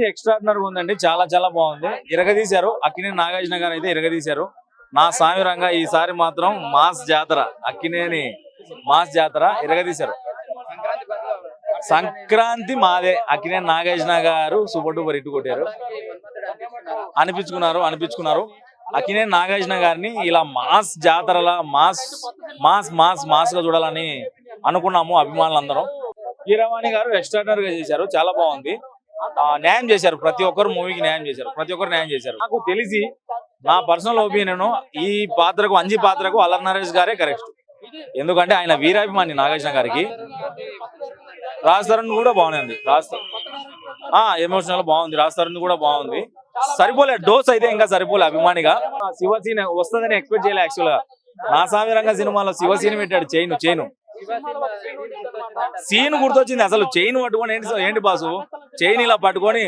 Movie ఎక్స్ట్రాడినరీగా ఉందండి. చాలా చాలా బాగుంది. ఇరగదీశారు. అక్కినేని నాగార్జున గారు అయితే ఇరగదీశారు. నా సామి రంగా ఈసారి మాత్రం మాస్ జాతర, అక్కినేని మాస్ జాతర ఇరగదీశారు. సంక్రాంతి మాదే. అక్కినేని నాగార్జున గారు సూపర్ డూపర్ హిట్ కొట్టారు. అనిపించుకున్నారు. అక్కినేని నాగార్జున గారిని ఇలా మాస్ జాతరలా మాస్ మాస్ మాస్ మాస్ గా చూడాలని అనుకున్నాము అభిమానులందరం. కీరవాణి గారు ఎక్స్ట్రాడినరీగా చేశారు. చాలా బాగుంది. న్యాయం చేశారు. ప్రతి ఒక్కరు మూవీకి న్యాయం చేశారు. నాకు తెలిసి నా పర్సనల్ ఒపీనియన్, ఈ పాత్రకు అంజి పాత్రకు అల్లరి నరేష్ గారే కరెక్ట్. ఎందుకంటే ఆయన వీరాభిమాని నాగార్జున గారికి. రాజ్ తరుణ్ కూడా బాగుంది. ఎమోషనల్ బాగుంది. రాజ్ తరుణ్ కూడా బాగుంది. సరిపోలే, డోస్ అయితే ఇంకా సరిపోలే. అభిమానిగా శివసీన వస్తుందని ఎక్స్పెక్ట్ చేయలే. యాక్చువల్ గా నా సామి రంగ సినిమాలో శివసీన పెట్టాడు. చైన్ సీన్ గుర్తొచ్చింది. అసలు చైన్ పట్టుకొని ఏంటి బాసు, చైన్ ఇలా పట్టుకొని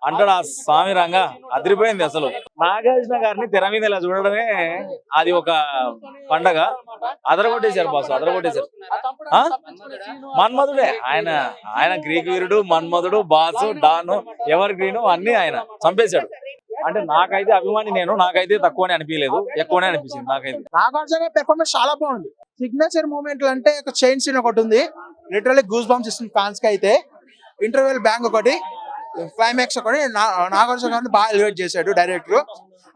అంటాడు ఆ స్వామి రంగా. అదిరిపోయింది. అసలు నాగార్జున గారిని తెర మీద ఇలా చూడడమే అది ఒక పండగ. అదరగొట్టేశారు బాసు, అదరగొట్టేశారు. మన్మధుడే ఆయన గ్రీక్ వీరుడు, మన్మధుడు, బాసు, డాను, ఎవర్ గ్రీను అన్ని ఆయన చంపేశాడు. అంటే నాకైతే అభిమాని నాకైతే తక్కువనే అనిపించలేదు, ఎక్కువనే అనిపించింది నాకైతే. నాగార్జున పెర్ఫార్మెన్స్ చాలా బాగుంది. సిగ్నేచర్ మూమెంట్లు అంటే ఒక చైన్ సీన్ ఒకటి ఉంది, లిటరల్లీ గూస్ బంప్స్ ఇస్తుంది ఫ్యాన్స్ కి. అయితే ఇంటర్వెల్ బ్యాంగ్ ఒకటి, క్లైమాక్స్ ఒకటి. నాగార్జున గారిని బాగా ఎలివేట్ చేశాడు డైరెక్టర్.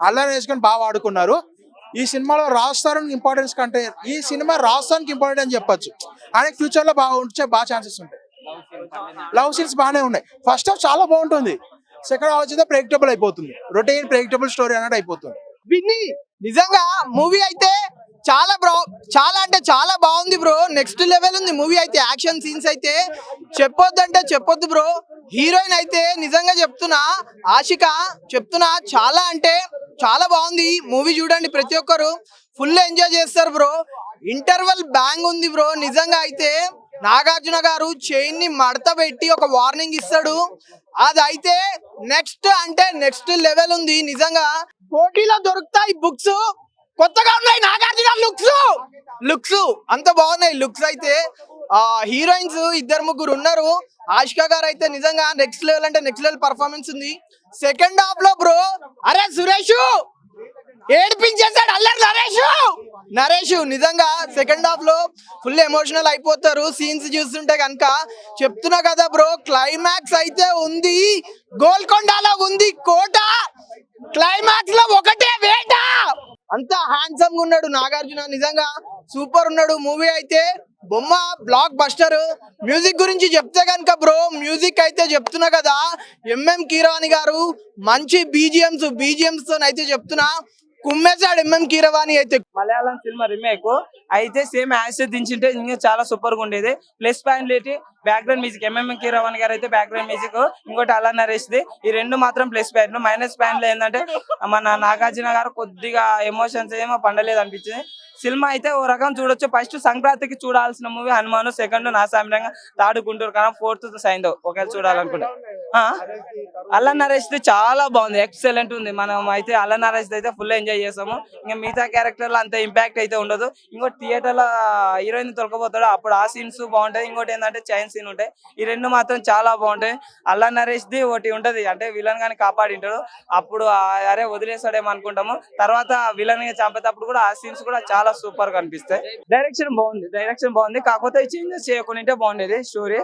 అల్లరి వేసుకొని బాగా ఆడుకున్నారు. ఈ సినిమాలో రాజ్ తరుణ్ ఇంపార్టెన్స్ కంటే ఈ సినిమా రాజ్ తరుణ్ ఇంపార్టెంట్ అని చెప్పొచ్చు. ఆయన ఫ్యూచర్ లో బాగా ఛాన్సెస్ ఉంటాయి. లవ్ సీన్స్ బాగానే ఉన్నాయి. ఫస్ట్ హాఫ్ చాలా బాగుంటుంది. సెకండ్ హాఫ్ వచ్చేది ప్రెడిక్టబుల్ అయిపోతుంది. రొటీన్ ప్రెడిక్టబుల్ స్టోరీ అన్నట్టు అయిపోతుంది. విన్ని నిజంగా మూవీ అయితే చాలా అంటే చాలా బాగుంది బ్రో. నెక్స్ట్ లెవెల్ ఉంది మూవీ అయితే. యాక్షన్ సీన్స్ అయితే చెప్పొద్దు బ్రో. హీరోయిన్ అయితే నిజంగా ఆశిక చెప్తున్నా, చాలా అంటే చాలా బాగుంది మూవీ. చూడండి, ప్రతి ఒక్కరు ఫుల్ ఎంజాయ్ చేస్తారు బ్రో. ఇంటర్వెల్ బ్యాంగ్ ఉంది బ్రో. నిజంగా అయితే నాగార్జున గారు చైన్ ని మడత పెట్టి ఒక వార్నింగ్ ఇస్తాడు. అది అయితే నెక్స్ట్ లెవెల్ ఉంది. నిజంగా పోటీలో దొరుకుతాయి బుక్స్, కొత్తగా ఉన్నాయి నాగార్జున లుక్స్ అంత బాగున్నాయి. లుక్స్ అయితే హీరోయిన్స్ 2-3 ఉన్నారు. ఆశిక గారు అయితే నిజంగా నెక్స్ట్ లెవెల్ పర్ఫార్మెన్స్ ఉంది. సెకండ్ హాఫ్ లో బ్రో, అరే సురేష్ ఏడిపించేసాడు అల్లరి నరేష్. నిజంగా సెకండ్ హాఫ్ లో ఫుల్ ఎమోషనల్ అయిపోతారు సీన్స్ చూస్తుంటే కనుక. చెప్తున్నా కదా బ్రో, క్లైమాక్స్ అయితే ఉంది. గోల్కొండలో ఉంది కోట. క్లైమాక్స్ లో ఒకటే వేట. అంత హ్యాండ్సమ్ గా ఉన్నాడు నాగార్జున. నిజంగా సూపర్ ఉన్నాడు. మూవీ అయితే బొమ్మ బ్లాక్ బస్టర్. మ్యూజిక్ గురించి చెప్తే కనుక బ్రో, మ్యూజిక్ అయితే చెప్తున్నా కదా, కీరవాణి గారు మంచి బీజిఎంస్ తో అయితే చెప్తున్నా కుమ్మేశాడు కీరవాణి అయితే. మలయాళం సినిమా రీమేక్ అయితే సేమ్ యాజ్ దించింటే ఇంకా చాలా సూపర్ గా ఉండేది. ప్లస్ పాయింట్ ఏంటి, బ్యాక్గ్రౌండ్ మ్యూజిక్. కీరవాణి గారు అయితే బ్యాక్గ్రౌండ్ మ్యూజిక్, ఇంకోటి అల్లరి నరేష్ ది. ఈ రెండు మాత్రం ప్లస్ పాయింట్. మైనస్ పాయింట్ లో ఏంటంటే మన నాగార్జున గారు కొద్దిగా ఎమోషన్స్ ఏమో పండలేదు అనిపించింది. సినిమా అయితే ఓ రకం చూడొచ్చు. ఫస్ట్ సంక్రాంతికి చూడాల్సిన మూవీ హనుమాను, సెకండ్ నా సామ్యంగా, థర్డ్ గుంటూరు కానీ, ఫోర్త్ సైందో ఒకవేళ చూడాలనుకుంటా. అల్లరి నరేష్ చాలా బాగుంది, ఎక్సలెంట్ ఉంది. మనం అయితే అల్లరి నరేష్ అయితే ఫుల్ ఎంజాయ్ చేస్తాము. ఇంకా మిగతా క్యారెక్టర్లు అంత ఇంపాక్ట్ అయితే ఉండదు. ఇంకోటి థియేటర్ లో హీరోయిన్ తొలకపోతాడు, అప్పుడు ఆ సీన్స్ బాగుంటాయి. ఇంకోటి ఏంటంటే చైన్ సీన్ ఉంటాయి. ఈ రెండు మాత్రం చాలా బాగుంటాయి. అల్లరి నరేష్ ది ఒకటి ఉంటది, అంటే విలన్ గాని కాపాడింటాడు, అప్పుడు అరే వదిలేస్తాడేమో అనుకుంటాము. తర్వాత విలన్ గా చంపేటప్పుడు కూడా ఆ సీన్స్ కూడా చాలా సూపర్ గా అనిపిస్తాయి. డైరెక్షన్ బాగుంది. కాకపోతే చేంజెస్ చేయకుండా బాగుండేది స్టోరీ.